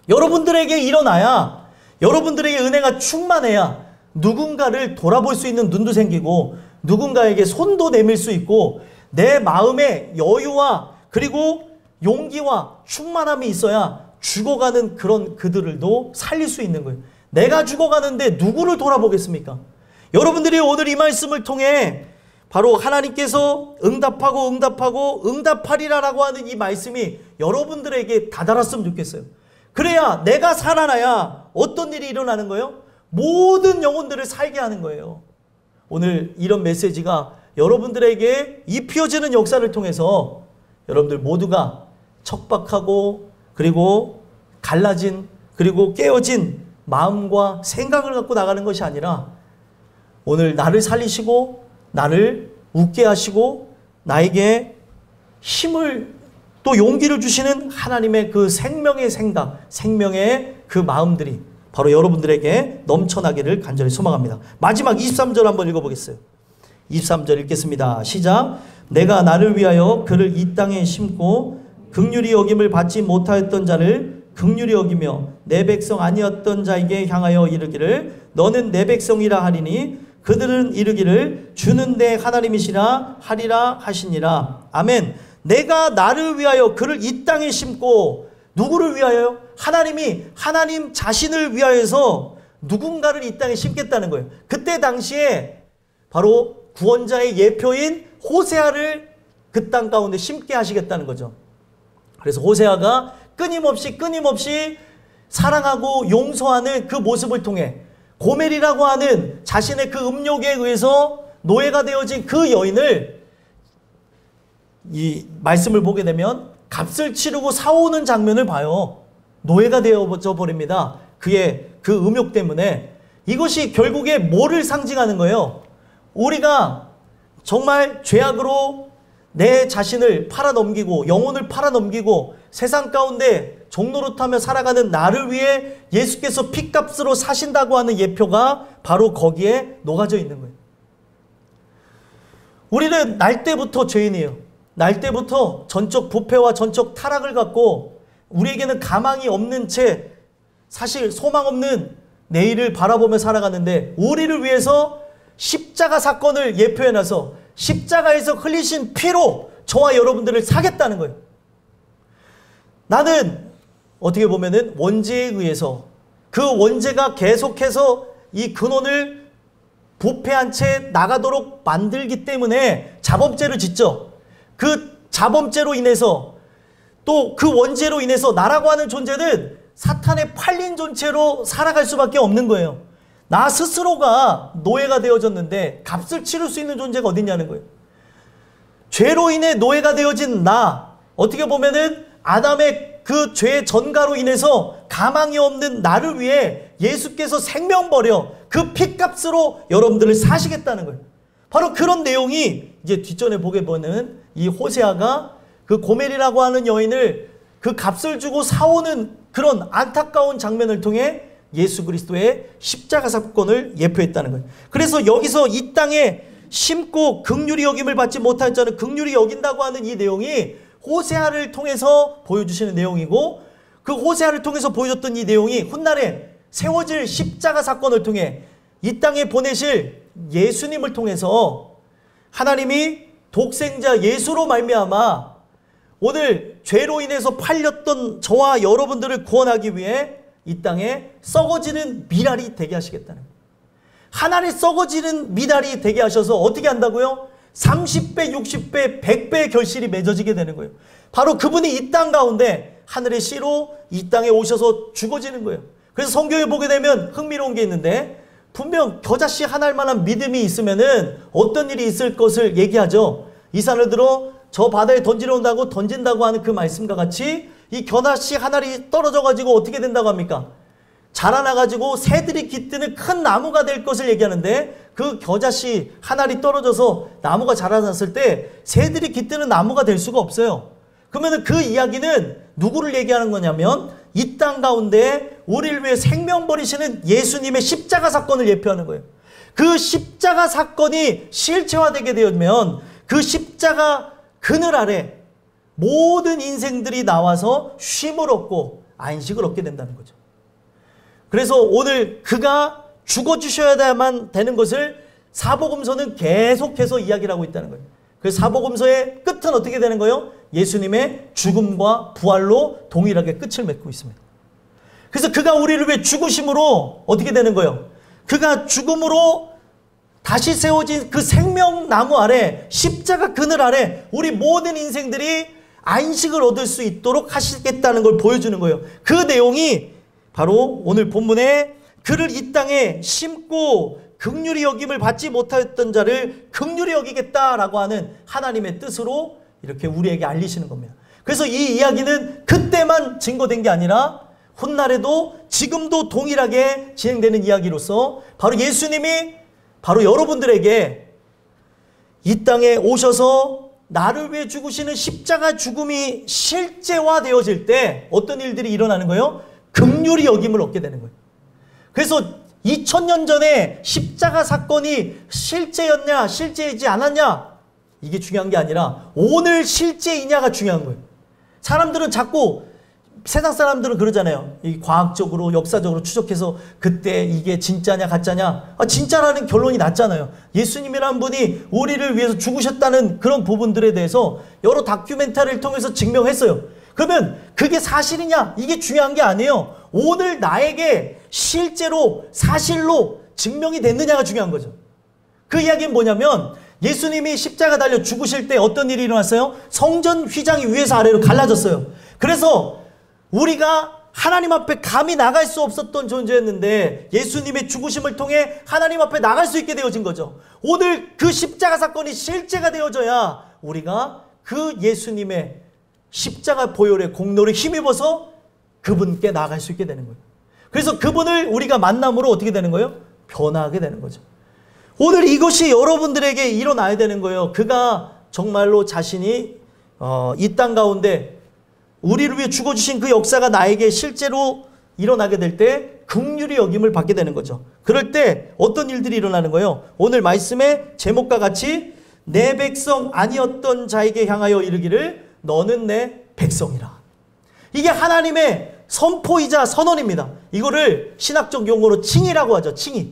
여러분들에게 일어나야, 여러분들에게 은혜가 충만해야 누군가를 돌아볼 수 있는 눈도 생기고 누군가에게 손도 내밀 수 있고 내 마음에 여유와 그리고 용기와 충만함이 있어야 죽어가는 그런 그들도 살릴 수 있는 거예요. 내가 죽어가는데 누구를 돌아보겠습니까? 여러분들이 오늘 이 말씀을 통해 바로 하나님께서 응답하고 응답하리라라고 하는 이 말씀이 여러분들에게 다다랐으면 좋겠어요. 그래야 내가 살아나야 어떤 일이 일어나는 거예요? 모든 영혼들을 살게 하는 거예요. 오늘 이런 메시지가 여러분들에게 입혀지는 역사를 통해서 여러분들 모두가 척박하고 그리고 갈라진 그리고 깨어진 마음과 생각을 갖고 나가는 것이 아니라 오늘 나를 살리시고 나를 웃게 하시고 나에게 힘을 또 용기를 주시는 하나님의 그 생명의 생각, 생명의 그 마음들이 바로 여러분들에게 넘쳐나기를 간절히 소망합니다. 마지막 23절 한번 읽어보겠어요. 23절 읽겠습니다. 시작. 내가 나를 위하여 그를 이 땅에 심고 긍휼히 여김을 받지 못하였던 자를 긍휼히 여기며 내 백성 아니었던 자에게 향하여 이르기를 너는 내 백성이라 하리니 그들은 이르기를 주는 내 하나님이시라 하리라 하시니라. 아멘. 내가 나를 위하여 그를 이 땅에 심고, 누구를 위하여요? 하나님이 하나님 자신을 위하여서 누군가를 이 땅에 심겠다는 거예요. 그때 당시에 바로 구원자의 예표인 호세아를 그 땅 가운데 심게 하시겠다는 거죠. 그래서 호세아가 끊임없이 사랑하고 용서하는 그 모습을 통해 고멜이라고 하는 자신의 그 음욕에 의해서 노예가 되어진 그 여인을 이 말씀을 보게 되면 값을 치르고 사오는 장면을 봐요. 노예가 되어져 버립니다. 그의 그 음욕 때문에. 이것이 결국에 뭐를 상징하는 거예요? 우리가 정말 죄악으로 내 자신을 팔아넘기고 영혼을 팔아넘기고 세상 가운데 종노릇하며 살아가는 나를 위해 예수께서 핏값으로 사신다고 하는 예표가 바로 거기에 녹아져 있는 거예요. 우리는 날 때부터 죄인이에요. 날 때부터 전적 부패와 전적 타락을 갖고 우리에게는 가망이 없는 채 사실 소망 없는 내일을 바라보며 살아가는데 우리를 위해서 십자가 사건을 예표해놔서 십자가에서 흘리신 피로 저와 여러분들을 사겠다는 거예요. 나는 어떻게 보면은 원죄에 의해서 그 원죄가 계속해서 이 근원을 부패한 채 나가도록 만들기 때문에 자범죄를 짓죠. 그 자범죄로 인해서 또 그 원죄로 인해서 나라고 하는 존재는 사탄에 팔린 존재로 살아갈 수밖에 없는 거예요. 나 스스로가 노예가 되어졌는데 값을 치를 수 있는 존재가 어딨냐는 거예요. 죄로 인해 노예가 되어진 나, 어떻게 보면은 아담의 그 죄의 전가로 인해서 가망이 없는 나를 위해 예수께서 생명 버려 그 핏값으로 여러분들을 사시겠다는 거예요. 바로 그런 내용이 이제 뒷전에 보게 보는 이 호세아가 그 고멜이라고 하는 여인을 그 값을 주고 사오는 그런 안타까운 장면을 통해 예수 그리스도의 십자가 사건을 예표했다는 거예요. 그래서 여기서 이 땅에 심고 긍휼히 여김을 받지 못할 자는 긍휼히 여긴다고 하는 이 내용이 호세아를 통해서 보여주시는 내용이고, 그 호세아를 통해서 보여줬던 이 내용이 훗날에 세워질 십자가 사건을 통해 이 땅에 보내실 예수님을 통해서 하나님이 독생자 예수로 말미암아 오늘 죄로 인해서 팔렸던 저와 여러분들을 구원하기 위해 이 땅에 썩어지는 미랄이 되게 하시겠다는 거예요. 하나님 썩어지는 미랄이 되게 하셔서 어떻게 한다고요? 30배, 60배, 100배의 결실이 맺어지게 되는 거예요. 바로 그분이 이 땅 가운데 하늘의 씨로 이 땅에 오셔서 죽어지는 거예요. 그래서 성경에 보게 되면 흥미로운 게 있는데 분명 겨자씨 하나일 만한 믿음이 있으면은 어떤 일이 있을 것을 얘기하죠. 이 산을 들어 저 바다에 던진다고 하는 그 말씀과 같이 이 겨자씨 한 알이 떨어져가지고 어떻게 된다고 합니까? 자라나가지고 새들이 깃드는 큰 나무가 될 것을 얘기하는데 그 겨자씨 한 알이 떨어져서 나무가 자라났을 때 새들이 깃드는 나무가 될 수가 없어요. 그러면 그 이야기는 누구를 얘기하는 거냐면 이 땅 가운데 우리를 위해 생명 버리시는 예수님의 십자가 사건을 예표하는 거예요. 그 십자가 사건이 실체화되게 되면 그 십자가 그늘 아래 모든 인생들이 나와서 쉼을 얻고 안식을 얻게 된다는 거죠. 그래서 오늘 그가 죽어주셔야만 되는 것을 사복음서는 계속해서 이야기를 하고 있다는 거예요. 그래서 사복음서의 끝은 어떻게 되는 거예요? 예수님의 죽음과 부활로 동일하게 끝을 맺고 있습니다. 그래서 그가 우리를 위해 죽으심으로 어떻게 되는 거예요? 그가 죽음으로 다시 세워진 그 생명나무 아래 십자가 그늘 아래 우리 모든 인생들이 안식을 얻을 수 있도록 하시겠다는 걸 보여주는 거예요. 그 내용이 바로 오늘 본문에 그를 이 땅에 심고 긍휼히 여김을 받지 못하였던 자를 긍휼히 여기겠다라고 하는 하나님의 뜻으로 이렇게 우리에게 알리시는 겁니다. 그래서 이 이야기는 그때만 증거된 게 아니라 훗날에도 지금도 동일하게 진행되는 이야기로서 바로 예수님이 바로 여러분들에게 이 땅에 오셔서 나를 위해 죽으시는 십자가 죽음이 실제화되어질 때 어떤 일들이 일어나는 거예요? 긍휼히 여김을 얻게 되는 거예요. 그래서 2000년 전에 십자가 사건이 실제였냐 실제이지 않았냐 이게 중요한 게 아니라 오늘 실제이냐가 중요한 거예요. 사람들은 자꾸 세상 사람들은 그러잖아요. 이 과학적으로 역사적으로 추적해서 그때 이게 진짜냐 가짜냐 진짜라는 결론이 났잖아요. 예수님이라는 분이 우리를 위해서 죽으셨다는 그런 부분들에 대해서 여러 다큐멘터리를 통해서 증명했어요. 그러면 그게 사실이냐 이게 중요한 게 아니에요. 오늘 나에게 실제로 사실로 증명이 됐느냐가 중요한 거죠. 그 이야기는 뭐냐면 예수님이 십자가 달려 죽으실 때 어떤 일이 일어났어요? 성전 휘장이 위에서 아래로 갈라졌어요. 그래서 우리가 하나님 앞에 감히 나갈 수 없었던 존재였는데 예수님의 죽으심을 통해 하나님 앞에 나갈 수 있게 되어진 거죠. 오늘 그 십자가 사건이 실제가 되어져야 우리가 그 예수님의 십자가 보혈의 공로를 힘입어서 그분께 나아갈 수 있게 되는 거예요. 그래서 그분을 우리가 만남으로 어떻게 되는 거예요? 변화하게 되는 거죠. 오늘 이것이 여러분들에게 일어나야 되는 거예요. 그가 정말로 자신이 이 땅 가운데 우리를 위해 죽어주신 그 역사가 나에게 실제로 일어나게 될 때 긍휼히 여김을 받게 되는 거죠. 그럴 때 어떤 일들이 일어나는 거예요? 오늘 말씀의 제목과 같이 내 백성 아니었던 자에게 향하여 이르기를 너는 내 백성이라. 이게 하나님의 선포이자 선언입니다. 이거를 신학적 용어로 칭의라고 하죠. 칭의.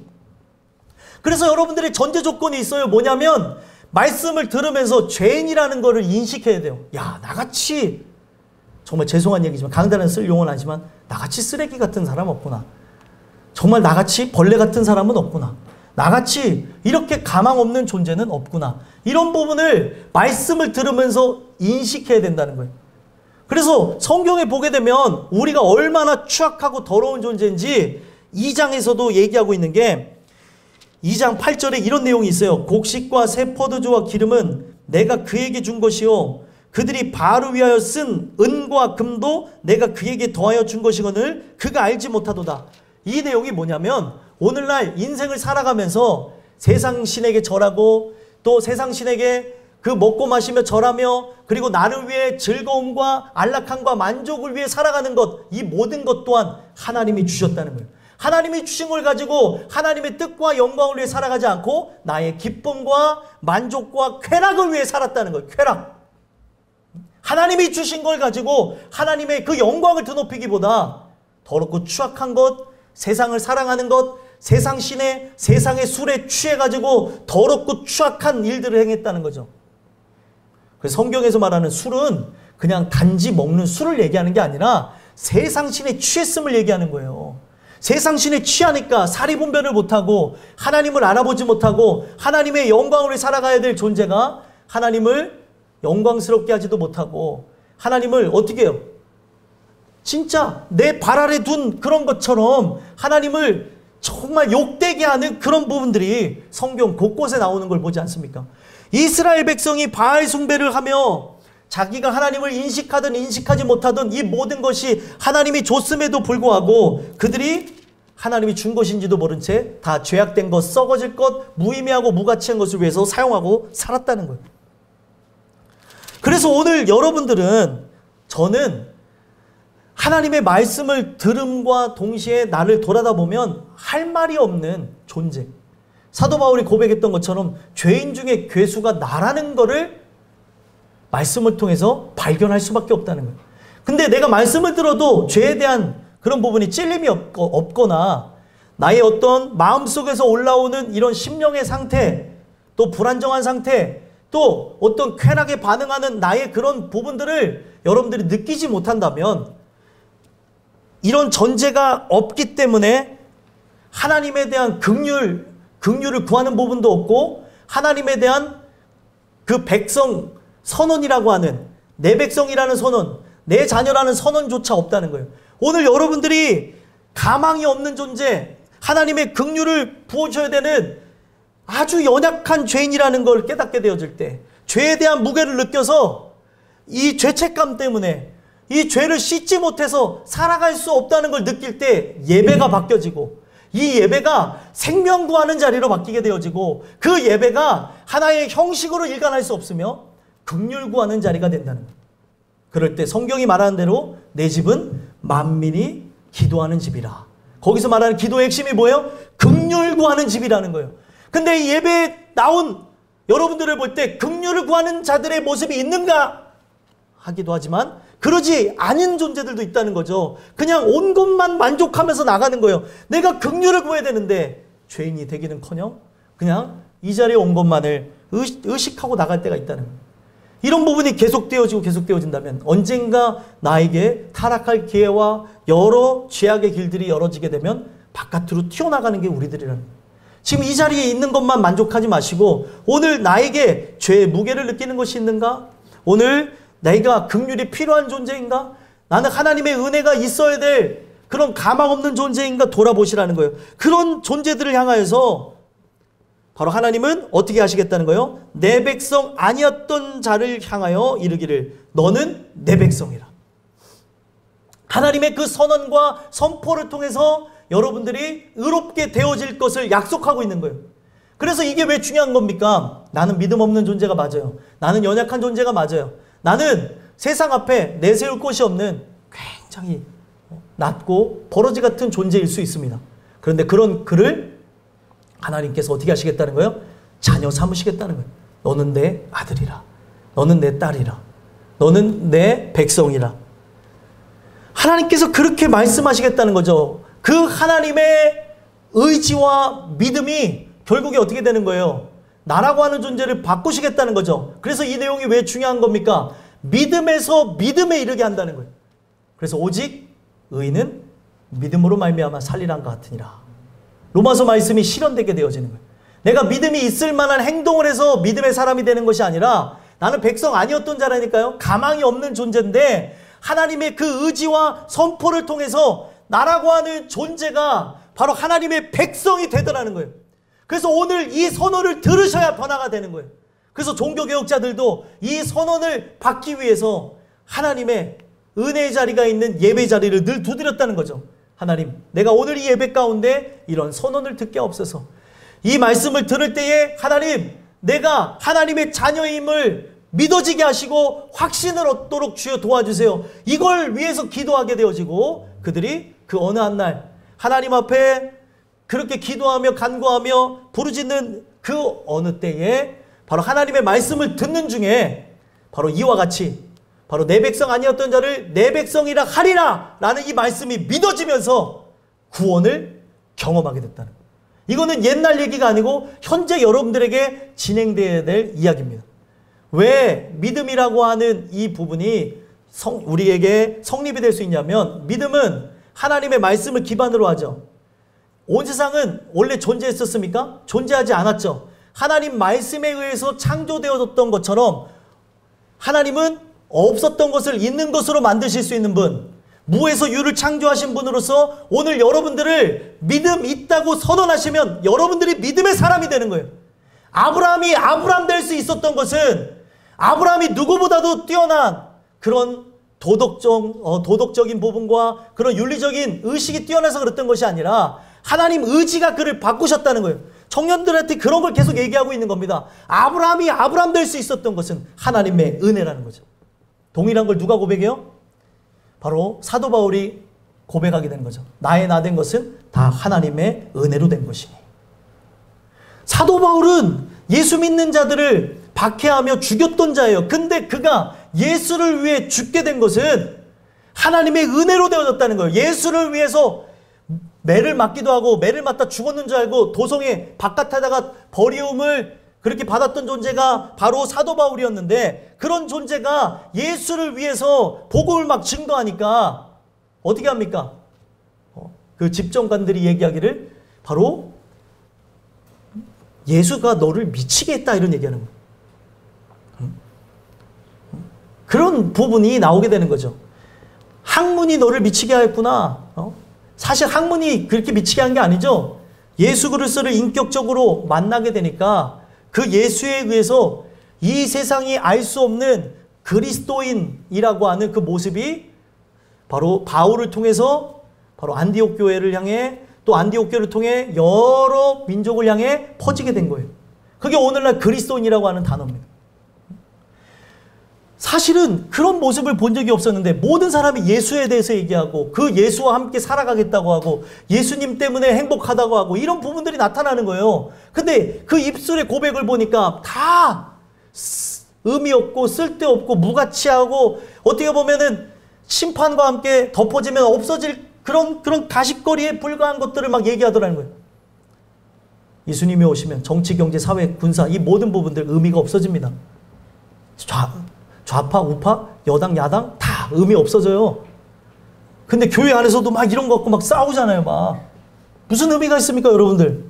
그래서 여러분들의 전제 조건이 있어요. 뭐냐면 말씀을 들으면서 죄인이라는 거를 인식해야 돼요. 야, 나같이 정말 죄송한 얘기지만 강단에 쓸 용어는 아니지만 나같이 쓰레기 같은 사람 없구나. 정말 나같이 벌레 같은 사람은 없구나. 나같이 이렇게 가망 없는 존재는 없구나. 이런 부분을 말씀을 들으면서 인식해야 된다는 거예요. 그래서 성경에 보게 되면 우리가 얼마나 추악하고 더러운 존재인지 2장에서도 얘기하고 있는 게 2장 8절에 이런 내용이 있어요. 곡식과 새 포도주와 기름은 내가 그에게 준 것이요 그들이 바알을 위하여 쓴 은과 금도 내가 그에게 더하여 준 것이거늘 그가 알지 못하도다. 이 내용이 뭐냐면 오늘날 인생을 살아가면서 세상 신에게 절하고 또 세상 신에게 그 먹고 마시며 절하며 그리고 나를 위해 즐거움과 안락함과 만족을 위해 살아가는 것, 이 모든 것 또한 하나님이 주셨다는 거예요. 하나님이 주신 걸 가지고 하나님의 뜻과 영광을 위해 살아가지 않고 나의 기쁨과 만족과 쾌락을 위해 살았다는 거예요. 쾌락. 하나님이 주신 걸 가지고 하나님의 그 영광을 드높이기보다 더럽고 추악한 것, 세상을 사랑하는 것, 세상 신의 세상의 술에 취해가지고 더럽고 추악한 일들을 행했다는 거죠. 그래서 성경에서 말하는 술은 그냥 단지 먹는 술을 얘기하는 게 아니라 세상 신에 취했음을 얘기하는 거예요. 세상 신에 취하니까 사리분별을 못하고 하나님을 알아보지 못하고 하나님의 영광으로 살아가야 될 존재가 하나님을 영광스럽게 하지도 못하고 하나님을 어떻게 해요? 진짜 내 발 아래 둔 그런 것처럼 하나님을 정말 욕되게 하는 그런 부분들이 성경 곳곳에 나오는 걸 보지 않습니까? 이스라엘 백성이 바알 숭배를 하며 자기가 하나님을 인식하든 인식하지 못하든 이 모든 것이 하나님이 줬음에도 불구하고 그들이 하나님이 준 것인지도 모른 채 다 죄악된 것, 썩어질 것, 무의미하고 무가치한 것을 위해서 사용하고 살았다는 거예요. 그래서 오늘 여러분들은, 저는 하나님의 말씀을 들음과 동시에 나를 돌아다보면 할 말이 없는 존재. 사도 바울이 고백했던 것처럼 죄인 중에 괴수가 나라는 거를 말씀을 통해서 발견할 수밖에 없다는 거예요. 근데 내가 말씀을 들어도 죄에 대한 그런 부분이 찔림이 없거나 나의 어떤 마음속에서 올라오는 이런 심령의 상태, 또 불안정한 상태, 또 어떤 쾌락에 반응하는 나의 그런 부분들을 여러분들이 느끼지 못한다면, 이런 전제가 없기 때문에 하나님에 대한 긍휼을 구하는 부분도 없고, 하나님에 대한 그 백성 선언이라고 하는, 내 백성이라는 선언, 내 자녀라는 선언조차 없다는 거예요. 오늘 여러분들이 가망이 없는 존재, 하나님의 긍휼을 부어줘야 되는 아주 연약한 죄인이라는 걸 깨닫게 되어질 때, 죄에 대한 무게를 느껴서 이 죄책감 때문에 이 죄를 씻지 못해서 살아갈 수 없다는 걸 느낄 때 예배가 바뀌어지고, 이 예배가 생명 구하는 자리로 바뀌게 되어지고, 그 예배가 하나의 형식으로 일관할 수 없으며 긍휼 구하는 자리가 된다는 거예요. 그럴 때 성경이 말하는 대로 내 집은 만민이 기도하는 집이라. 거기서 말하는 기도의 핵심이 뭐예요? 긍휼 구하는 집이라는 거예요. 근데 이 예배에 나온 여러분들을 볼 때 긍휼을 구하는 자들의 모습이 있는가 하기도 하지만 그러지 않은 존재들도 있다는 거죠. 그냥 온 것만 만족하면서 나가는 거예요. 내가 긍휼을 구해야 되는데 죄인이 되기는커녕 그냥 이 자리에 온 것만을 의식하고 나갈 때가 있다는 거예요. 이런 부분이 계속되어진다면 언젠가 나에게 타락할 기회와 여러 죄악의 길들이 열어지게 되면 바깥으로 튀어나가는 게 우리들이라는 거예요. 지금 이 자리에 있는 것만 만족하지 마시고, 오늘 나에게 죄의 무게를 느끼는 것이 있는가? 오늘 내가 긍휼이 필요한 존재인가? 나는 하나님의 은혜가 있어야 될 그런 가망 없는 존재인가 돌아보시라는 거예요. 그런 존재들을 향하여서 바로 하나님은 어떻게 하시겠다는 거예요? 내 백성 아니었던 자를 향하여 이르기를 너는 내 백성이라. 하나님의 그 선언과 선포를 통해서 여러분들이 의롭게 되어질 것을 약속하고 있는 거예요. 그래서 이게 왜 중요한 겁니까? 나는 믿음 없는 존재가 맞아요. 나는 연약한 존재가 맞아요. 나는 세상 앞에 내세울 곳이 없는 굉장히 낮고 버러지 같은 존재일 수 있습니다. 그런데 그런 그를 하나님께서 어떻게 하시겠다는 거예요? 자녀 삼으시겠다는 거예요. 너는 내 아들이라. 너는 내 딸이라. 너는 내 백성이라. 하나님께서 그렇게 말씀하시겠다는 거죠. 그 하나님의 의지와 믿음이 결국에 어떻게 되는 거예요? 나라고 하는 존재를 바꾸시겠다는 거죠. 그래서 이 내용이 왜 중요한 겁니까? 믿음에서 믿음에 이르게 한다는 거예요. 그래서 오직 의인은 믿음으로 말미암아 살리란 것 같으니라. 로마서 말씀이 실현되게 되어지는 거예요. 내가 믿음이 있을 만한 행동을 해서 믿음의 사람이 되는 것이 아니라 나는 백성 아니었던 자라니까요. 가망이 없는 존재인데 하나님의 그 의지와 선포를 통해서 나라고 하는 존재가 바로 하나님의 백성이 되더라는 거예요. 그래서 오늘 이 선언을 들으셔야 변화가 되는 거예요. 그래서 종교개혁자들도 이 선언을 받기 위해서 하나님의 은혜의 자리가 있는 예배 자리를 늘 두드렸다는 거죠. 하나님, 내가 오늘 이 예배 가운데 이런 선언을 듣게 없어서 이 말씀을 들을 때에 하나님, 내가 하나님의 자녀임을 믿어지게 하시고 확신을 얻도록 주여 도와주세요. 이걸 위해서 기도하게 되어지고 그들이 그 어느 한 날 하나님 앞에 그렇게 기도하며 간구하며 부르짖는 그 어느 때에 바로 하나님의 말씀을 듣는 중에 바로 이와 같이 바로 내 백성 아니었던 자를 내 백성이라 하리라 라는 이 말씀이 믿어지면서 구원을 경험하게 됐다는 거예요. 이거는 옛날 얘기가 아니고 현재 여러분들에게 진행되어야 될 이야기입니다. 왜 믿음이라고 하는 이 부분이 우리에게 성립이 될 수 있냐면, 믿음은 하나님의 말씀을 기반으로 하죠. 온 세상은 원래 존재했었습니까? 존재하지 않았죠. 하나님 말씀에 의해서 창조되어졌던 것처럼 하나님은 없었던 것을 있는 것으로 만드실 수 있는 분, 무에서 유를 창조하신 분으로서 오늘 여러분들을 믿음 있다고 선언하시면 여러분들이 믿음의 사람이 되는 거예요. 아브라함이 아브라함 될 수 있었던 것은 아브라함이 누구보다도 뛰어난 그런 도덕적인 부분과 그런 윤리적인 의식이 뛰어나서 그랬던 것이 아니라 하나님 의지가 그를 바꾸셨다는 거예요. 청년들한테 그런 걸 계속 얘기하고 있는 겁니다. 아브라함이 아브라함 될 수 있었던 것은 하나님의 은혜라는 거죠. 동일한 걸 누가 고백해요? 바로 사도 바울이 고백하게 되는 거죠. 나의 나 된 것은 다 하나님의 은혜로 된 것이니. 사도 바울은 예수 믿는 자들을 박해하며 죽였던 자예요. 근데 그가 예수를 위해 죽게 된 것은 하나님의 은혜로 되어졌다는 거예요. 예수를 위해서 매를 맞기도 하고 매를 맞다 죽었는 줄 알고 도성의 바깥에다가 버리움을 그렇게 받았던 존재가 바로 사도 바울이었는데, 그런 존재가 예수를 위해서 복음을 막 증거하니까 어떻게 합니까? 그 집정관들이 얘기하기를 바로 예수가 너를 미치게 했다 이런 얘기하는 거예요. 그런 부분이 나오게 되는 거죠. 학문이 너를 미치게 하였구나. 사실 학문이 그렇게 미치게 한 게 아니죠. 예수 그리스도를 인격적으로 만나게 되니까 그 예수에 의해서 이 세상이 알 수 없는 그리스도인이라고 하는 그 모습이 바로 바울을 통해서 바로 안디옥 교회를 향해, 또 안디옥 교회를 통해 여러 민족을 향해 퍼지게 된 거예요. 그게 오늘날 그리스도인이라고 하는 단어입니다. 사실은 그런 모습을 본 적이 없었는데 모든 사람이 예수에 대해서 얘기하고 그 예수와 함께 살아가겠다고 하고 예수님 때문에 행복하다고 하고 이런 부분들이 나타나는 거예요. 근데 그 입술의 고백을 보니까 다 의미 없고 쓸데없고 무가치하고 어떻게 보면은 심판과 함께 덮어지면 없어질 그런 가십거리에 불과한 것들을 막 얘기하더라는 거예요. 예수님이 오시면 정치, 경제, 사회, 군사 이 모든 부분들 의미가 없어집니다. 좌파, 우파, 여당, 야당 다 의미 없어져요. 근데 교회 안에서도 막 이런 거 갖고 막 싸우잖아요. 막 무슨 의미가 있습니까, 여러분들?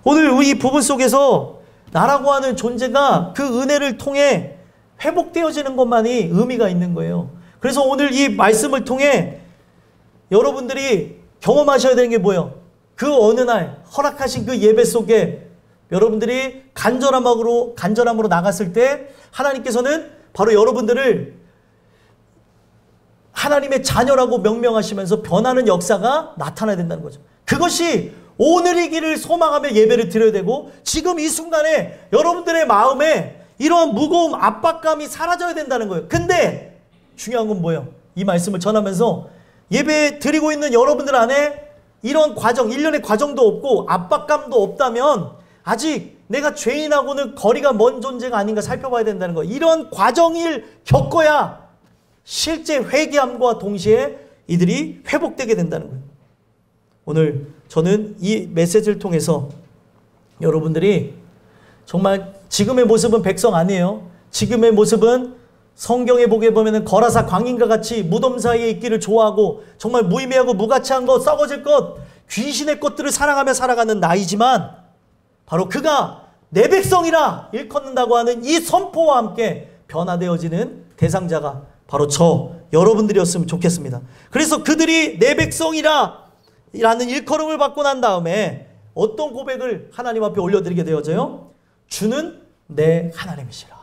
오늘 이 부분 속에서 나라고 하는 존재가 그 은혜를 통해 회복되어지는 것만이 의미가 있는 거예요. 그래서 오늘 이 말씀을 통해 여러분들이 경험하셔야 되는 게 뭐예요? 그 어느 날 허락하신 그 예배 속에 여러분들이 간절함으로 나갔을 때 하나님께서는 바로 여러분들을 하나님의 자녀라고 명명하시면서 변하는 역사가 나타나야 된다는 거죠. 그것이 오늘이기를 소망하며 예배를 드려야 되고, 지금 이 순간에 여러분들의 마음에 이러한 무거움, 압박감이 사라져야 된다는 거예요. 근데 중요한 건 뭐예요? 이 말씀을 전하면서 예배 드리고 있는 여러분들 안에 이런 과정, 일련의 과정도 없고 압박감도 없다면 아직 내가 죄인하고는 거리가 먼 존재가 아닌가 살펴봐야 된다는 거예요. 이런 과정을 겪어야 실제 회개함과 동시에 이들이 회복되게 된다는 거예요. 오늘 저는 이 메시지를 통해서 여러분들이 정말 지금의 모습은 백성 아니에요. 지금의 모습은 성경에 보게 보면 거라사 광인과 같이 무덤 사이에 있기를 좋아하고 정말 무의미하고 무가치한 것, 썩어질 것, 귀신의 것들을 사랑하며 살아가는 나이지만 바로 그가 내 백성이라 일컫는다고 하는 이 선포와 함께 변화되어지는 대상자가 바로 여러분들이었으면 좋겠습니다. 그래서 그들이 내 백성이라 라는 일컬음을 받고 난 다음에 어떤 고백을 하나님 앞에 올려드리게 되어져요? 주는 내 하나님이시라.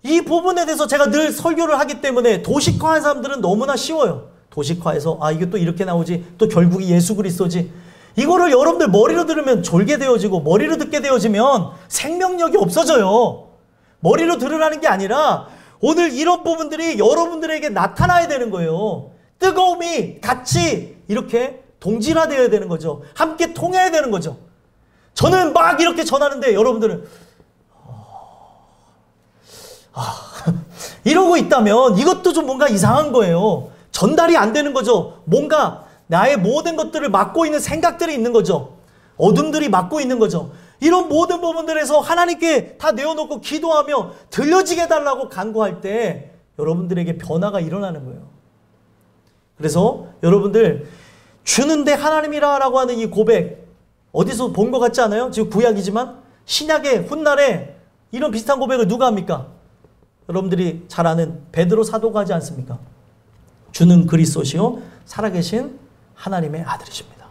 이 부분에 대해서 제가 늘 설교를 하기 때문에 도식화한 사람들은 너무나 쉬워요. 도식화해서 이게 또 이렇게 나오지, 또 결국이 예수 그리스도지. 이거를 여러분들 머리로 들으면 졸게 되어지고 머리로 듣게 되어지면 생명력이 없어져요. 머리로 들으라는 게 아니라 오늘 이런 부분들이 여러분들에게 나타나야 되는 거예요. 뜨거움이 같이 이렇게 동질화되어야 되는 거죠. 함께 통해야 되는 거죠. 저는 막 이렇게 전하는데 여러분들은 이러고 있다면 이것도 좀 뭔가 이상한 거예요. 전달이 안 되는 거죠. 뭔가 나의 모든 것들을 막고 있는 생각들이 있는 거죠. 어둠들이 막고 있는 거죠. 이런 모든 부분들에서 하나님께 다 내어놓고 기도하며 들려지게 해달라고 간구할 때 여러분들에게 변화가 일어나는 거예요. 그래서 여러분들 주는데 하나님이라 라고 하는 이 고백 어디서 본 것 같지 않아요? 지금 구약이지만 신약의 훗날에 이런 비슷한 고백을 누가 합니까? 여러분들이 잘 아는 베드로 사도가 하지 않습니까? 주는 그리스도시요 살아계신 하나님의 아들이십니다.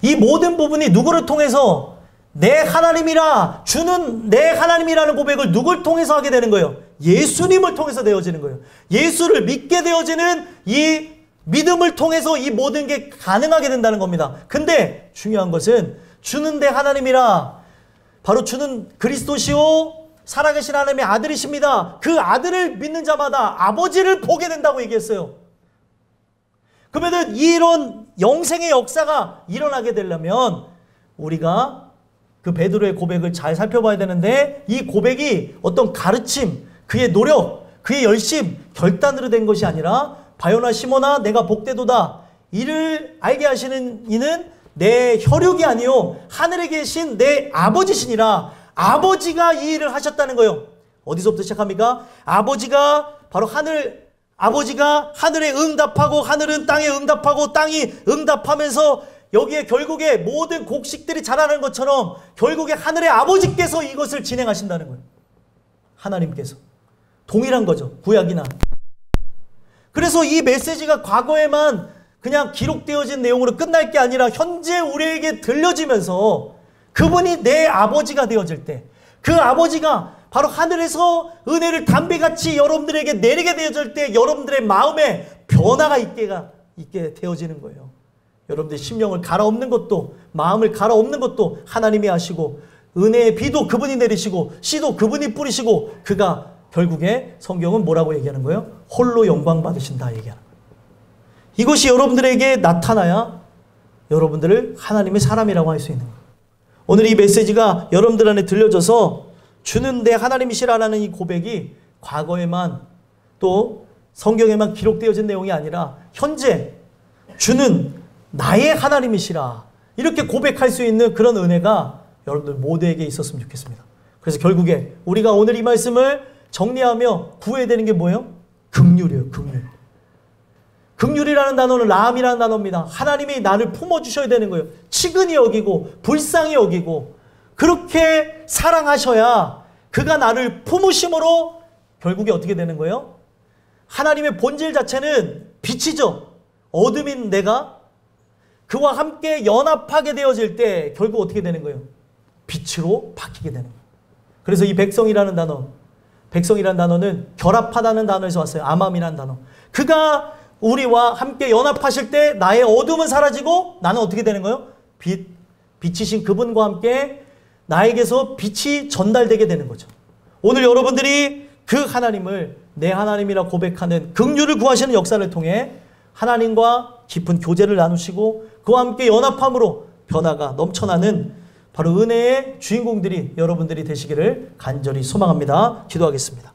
이 모든 부분이 누구를 통해서 내 하나님이라, 주는 내 하나님이라는 고백을 누굴 통해서 하게 되는 거예요? 예수님을 통해서 되어지는 거예요. 예수를 믿게 되어지는 이 믿음을 통해서 이 모든 게 가능하게 된다는 겁니다. 근데 중요한 것은 주는 내 하나님이라, 바로 주는 그리스도시요 살아계신 하나님의 아들이십니다. 그 아들을 믿는 자마다 아버지를 보게 된다고 얘기했어요. 그러면은 이런 영생의 역사가 일어나게 되려면 우리가 그 베드로의 고백을 잘 살펴봐야 되는데, 이 고백이 어떤 가르침, 그의 노력, 그의 열심, 결단으로 된 것이 아니라 바요나 시몬아 내가 복되도다, 이를 알게 하시는 이는 내 혈육이 아니요 하늘에 계신 내 아버지시니라. 아버지가 이 일을 하셨다는 거예요. 어디서부터 시작합니까? 아버지가 바로 아버지가 하늘에 응답하고 하늘은 땅에 응답하고 땅이 응답하면서 여기에 결국에 모든 곡식들이 자라는 것처럼 결국에 하늘의 아버지께서 이것을 진행하신다는 거예요. 하나님께서. 동일한 거죠. 구약이나. 그래서 이 메시지가 과거에만 그냥 기록되어진 내용으로 끝날 게 아니라 현재 우리에게 들려지면서 그분이 내 아버지가 되어질 때, 그 아버지가 바로 하늘에서 은혜를 담배같이 여러분들에게 내리게 되어질 때 여러분들의 마음에 변화가 있게 되어지는 거예요. 여러분들의 심령을 갈아엎는 것도, 마음을 갈아엎는 것도 하나님이 하시고, 은혜의 비도 그분이 내리시고 씨도 그분이 뿌리시고, 그가 결국에 성경은 뭐라고 얘기하는 거예요? 홀로 영광 받으신다 얘기하는 거예요. 이것이 여러분들에게 나타나야 여러분들을 하나님의 사람이라고 할 수 있는 거예요. 오늘 이 메시지가 여러분들 안에 들려져서 주는 내 하나님이시라는 이 고백이 과거에만 또 성경에만 기록되어진 내용이 아니라 현재 주는 나의 하나님이시라 이렇게 고백할 수 있는 그런 은혜가 여러분들 모두에게 있었으면 좋겠습니다. 그래서 결국에 우리가 오늘 이 말씀을 정리하며 구해야 되는 게 뭐예요? 긍휼이에요. 긍휼. 긍휼이라는 단어는 라함이라는 단어입니다. 하나님이 나를 품어주셔야 되는 거예요. 치근히 여기고 불쌍히 여기고 그렇게 사랑하셔야 그가 나를 품으심으로 결국에 어떻게 되는 거예요? 하나님의 본질 자체는 빛이죠. 어둠인 내가 그와 함께 연합하게 되어질 때 결국 어떻게 되는 거예요? 빛으로 바뀌게 되는 거예요. 그래서 이 백성이라는 단어는 결합하다는 단어에서 왔어요. 아맘이라는 단어. 그가 우리와 함께 연합하실 때 나의 어둠은 사라지고 나는 어떻게 되는 거예요? 빛이신 그분과 함께 나에게서 빛이 전달되게 되는 거죠. 오늘 여러분들이 그 하나님을 내 하나님이라 고백하는 긍휼을 구하시는 역사를 통해 하나님과 깊은 교제를 나누시고 그와 함께 연합함으로 변화가 넘쳐나는 바로 은혜의 주인공들이 여러분들이 되시기를 간절히 소망합니다. 기도하겠습니다.